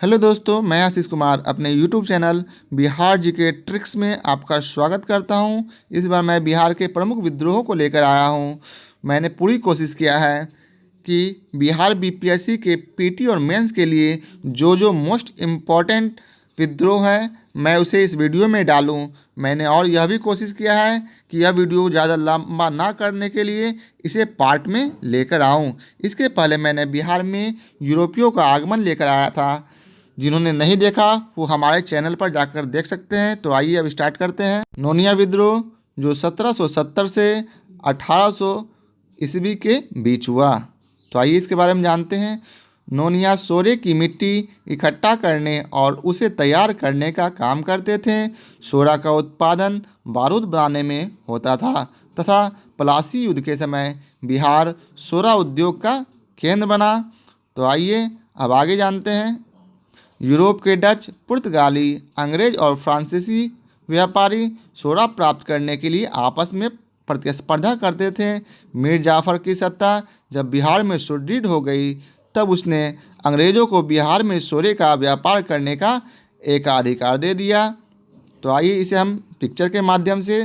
Hello दोस्तों, मैं आशीष कुमार अपने YouTube channel Bihar GK tricks में आपका स्वागत करता हूं। इस बार मैं बिहार के प्रमुख विद्रोहों को लेकर आया हूं। मैंने पूरी कोशिश किया है कि बिहार बीपीएससी के पीटी और मेंस के लिए जो मोस्ट इम्पॉर्टेंट विद्रोह है मैं उसे इस वीडियो में डालूं। मैंने और यह भी कोशिश किया है कि यह वीडियो ज़्यादा लंबा ना करने के लिए इसे पार्ट में लेकर आऊं। इसके पहले मैंने बिहार में यूरोपियों का आगमन लेकर आया था। जिन्होंने नहीं देखा वो हमारे चैनल पर जाकर देख सकते हैं। तो आइए अब स्टार्ट करते हैं। नोनिया विद्रोह जो 1770 से 1800 ईस्वी के बीच हुआ। तो आइए इसके बारे में जानते हैं। नोनिया सोरे की मिट्टी इकट्ठा करने और उसे तैयार करने का काम करते थे। सोरा का उत्पादन बारूद बनाने में होता था तथा पलासी युद्ध के समय बिहार सोरा उद्योग का केंद्र बना। तो आइए अब आगे जानते हैं। यूरोप के डच, पुर्तगाली, अंग्रेज और फ्रांसीसी व्यापारी सोरा प्राप्त करने के लिए आपस में प्रतिस्पर्धा करते थे। मीर जाफर की सत्ता जब बिहार में सुदृढ़ हो गई तब उसने अंग्रेज़ों को बिहार में सोरे का व्यापार करने का एकाधिकार दे दिया। तो आइए इसे हम पिक्चर के माध्यम से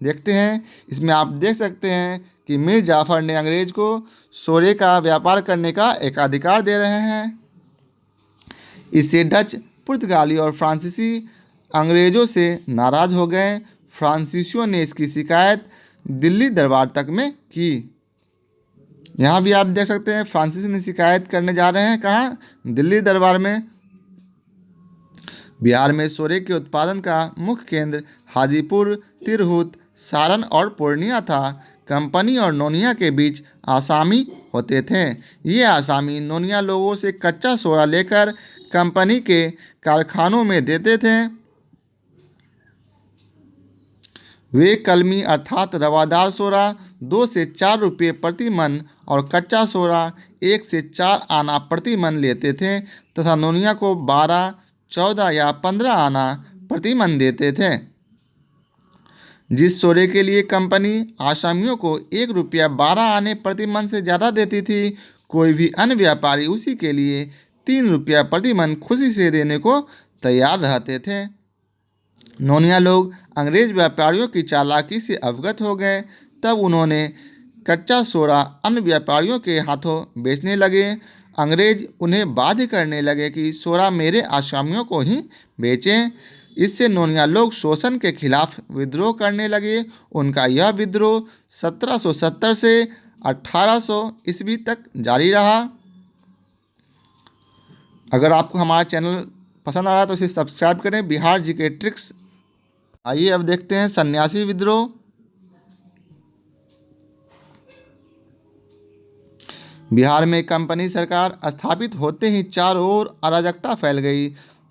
देखते हैं। इसमें आप देख सकते हैं कि मीर जाफर ने अंग्रेज को सोरे का व्यापार करने का एकाधिकार दे रहे हैं। इससे डच, पुर्तगाली और फ्रांसीसी अंग्रेज़ों से नाराज़ हो गए। फ्रांसीसियों ने इसकी शिकायत दिल्ली दरबार तक में की। यहाँ भी आप देख सकते हैं फ्रांसीसी ने शिकायत करने जा रहे हैं कहाँ? दिल्ली दरबार में। बिहार में सोरे के उत्पादन का मुख्य केंद्र हाजीपुर, तिरहुत, सारण और पूर्णिया था। कंपनी और नोनिया के बीच आसामी होते थे। ये आसामी नोनिया लोगों से कच्चा सोरा लेकर कंपनी के कारखानों में देते थे। वे कलमी अर्थात रवादार सोरा 2 से 4 रुपये प्रति मन और कच्चा सोरा 1 से 4 आना प्रति मन लेते थे तथा नोनिया को 12, 14 या 15 आना प्रति मन देते थे। जिस सोरे के लिए कंपनी आसामियों को 1 रुपया 12 आने प्रति मन से ज़्यादा देती थी, कोई भी अन्य व्यापारी उसी के लिए 3 रुपया प्रति मन खुशी से देने को तैयार रहते थे। नोनिया लोग अंग्रेज व्यापारियों की चालाकी से अवगत हो गए। तब उन्होंने कच्चा सोरा अन्य व्यापारियों के हाथों बेचने लगे। अंग्रेज उन्हें बाध्य करने लगे कि सोरा मेरे आसामियों को ही बेचें। इससे नोनिया लोग शोषण के खिलाफ विद्रोह करने लगे। उनका यह विद्रोह 1770 से 1800 ईस्वी तक जारी रहा। अगर आपको हमारा चैनल पसंद आ रहा है तो इसे सब्सक्राइब करें। Bihar GK tricks. आइए अब देखते हैं सन्यासी विद्रोह। बिहार में कंपनी सरकार स्थापित होते ही चारों ओर अराजकता फैल गई।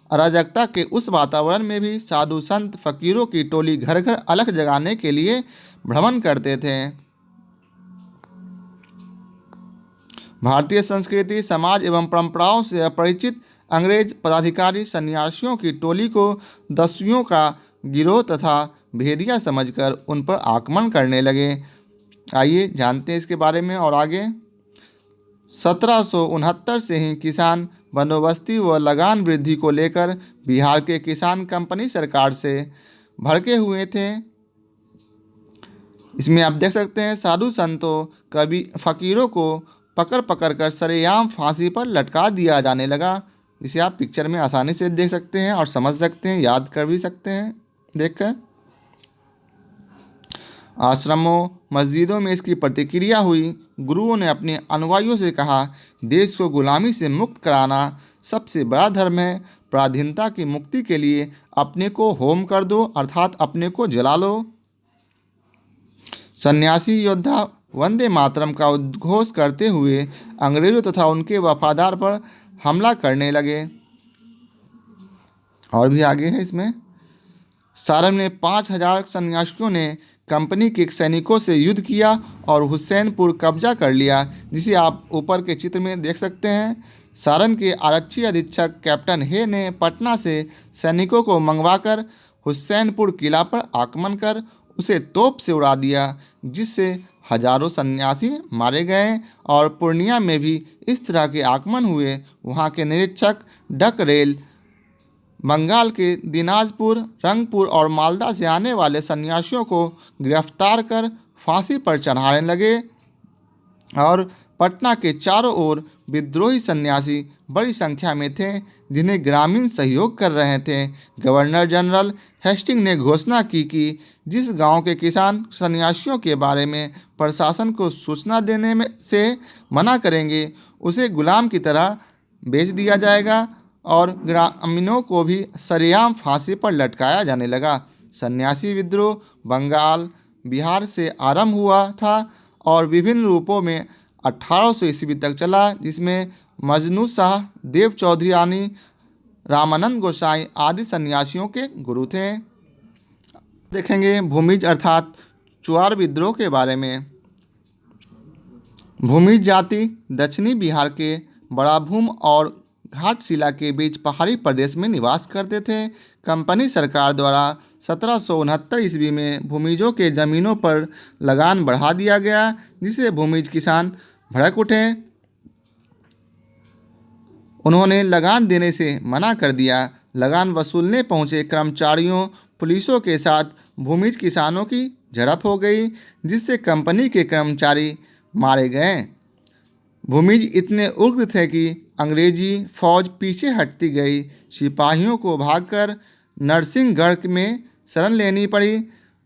अराजकता के उस वातावरण में भी साधु संत फकीरों की टोली घर घर अलख जगाने के लिए भ्रमण करते थे। भारतीय संस्कृति, समाज एवं परंपराओं से अपरिचित अंग्रेज पदाधिकारी सन्यासियों की टोली को दस्युओं का गिरोह तथा भेदिया समझकर उन पर आक्रमण करने लगे। आइए जानते हैं इसके बारे में और आगे। 1769 से ही किसान बंदोबस्ती व लगान वृद्धि को लेकर बिहार के किसान कंपनी सरकार से भड़के हुए थे। इसमें आप देख सकते हैं साधु संतों, कवि, फकीरों को पकड़ पकड़ कर सरेआम फांसी पर लटका दिया जाने लगा, जिसे आप पिक्चर में आसानी से देख सकते हैं और समझ सकते हैं, याद कर भी सकते हैं देखकर। आश्रमों, मस्जिदों में इसकी प्रतिक्रिया हुई। गुरुओं ने अपने अनुयायियों से कहा, देश को गुलामी से मुक्त कराना सबसे बड़ा धर्म है। पराधीनता की मुक्ति के लिए अपने को होम कर दो, अर्थात अपने को जला लो। सन्यासी योद्धा वंदे मातरम का उद्घोष करते हुए अंग्रेजों तथा उनके वफादार पर हमला करने लगे। और भी आगे है इसमें। सारण में 5000 सन्यासियों ने कंपनी के सैनिकों से युद्ध किया और हुसैनपुर कब्जा कर लिया, जिसे आप ऊपर के चित्र में देख सकते हैं। सारण के आरक्षी अधीक्षक कैप्टन हे ने पटना से सैनिकों को मंगवाकर हुसैनपुर किला पर आक्रमण कर उसे तोप से उड़ा दिया, जिससे हजारों सन्यासी मारे गए। और पूर्णिया में भी इस तरह के आक्रमण हुए। वहाँ के निरीक्षक डक रेल बंगाल के दिनाजपुर, रंगपुर और मालदा से आने वाले सन्यासियों को गिरफ्तार कर फांसी पर चढ़ाने लगे और पटना के चारों ओर विद्रोही सन्यासी बड़ी संख्या में थे जिन्हें ग्रामीण सहयोग कर रहे थे। गवर्नर जनरल हेस्टिंग ने घोषणा की कि जिस गांव के किसान सन्यासियों के बारे में प्रशासन को सूचना देने में से मना करेंगे उसे गुलाम की तरह बेच दिया जाएगा और ग्रामीणों को भी सरेआम फांसी पर लटकाया जाने लगा। सन्यासी विद्रोह बंगाल, बिहार से आरंभ हुआ था और विभिन्न रूपों में 1800 ईस्वी तक चला, जिसमें मजनू शाह, देव चौधरी रानी, रामानंद गोसाई आदि सन्यासियों के गुरु थे। देखेंगे भूमिज अर्थात चुआर विद्रोह के बारे में। भूमिज जाति दक्षिणी बिहार के बड़ाभूम और घाटशिला के बीच पहाड़ी प्रदेश में निवास करते थे। कंपनी सरकार द्वारा 1769 ईस्वी में भूमिजों के ज़मीनों पर लगान बढ़ा दिया गया, जिससे भूमिज किसान भड़क उठे। उन्होंने लगान देने से मना कर दिया। लगान वसूलने पहुंचे कर्मचारियों, पुलिसों के साथ भूमिज किसानों की झड़प हो गई, जिससे कंपनी के कर्मचारी मारे गए। भूमिज इतने उग्र थे कि अंग्रेजी फौज पीछे हटती गई। सिपाहियों को भागकर नरसिंहगढ़ में शरण लेनी पड़ी।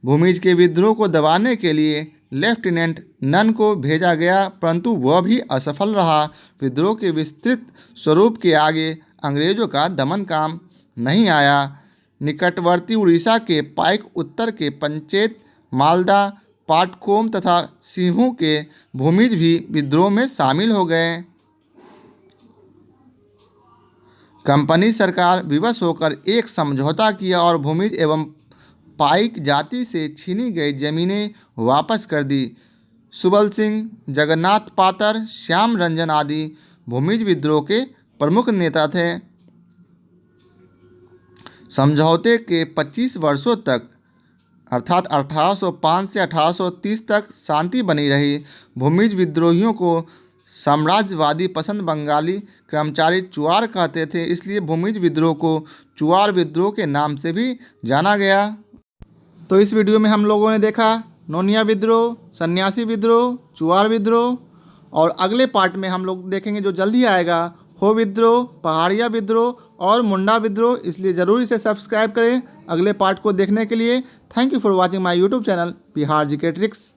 भूमिज के विद्रोह को दबाने के लिए लेफ्टिनेंट नन को भेजा गया, परंतु वह भी असफल रहा। विद्रोह के विस्तृत स्वरूप के आगे अंग्रेजों का दमन काम नहीं आया। निकटवर्ती उड़ीसा के पाइक, उत्तर के पंचेत, मालदा, पाटकोम तथा सिंहू के भूमिज भी विद्रोह में शामिल हो गए। कंपनी सरकार विवश होकर एक समझौता किया और भूमिज एवं पाइक जाति से छीनी गई जमीनें वापस कर दी। सुबल सिंह, जगन्नाथ पातर, श्याम रंजन आदि भूमिज विद्रोह के प्रमुख नेता थे। समझौते के 25 वर्षों तक अर्थात 1805 से 1830 तक शांति बनी रही। भूमिज विद्रोहियों को साम्राज्यवादी पसंद बंगाली कर्मचारी चुआर कहते थे, इसलिए भूमिज विद्रोह को चुआर विद्रोह के नाम से भी जाना गया। तो इस वीडियो में हम लोगों ने देखा नोनिया विद्रोह, सन्यासी विद्रोह, चुआर विद्रोह, और अगले पार्ट में हम लोग देखेंगे जो जल्दी आएगा हो विद्रोह, पहाड़िया विद्रोह और मुंडा विद्रोह। इसलिए ज़रूर इसे सब्सक्राइब करें अगले पार्ट को देखने के लिए। Thank you for watching my YouTube channel Bihar GK tricks.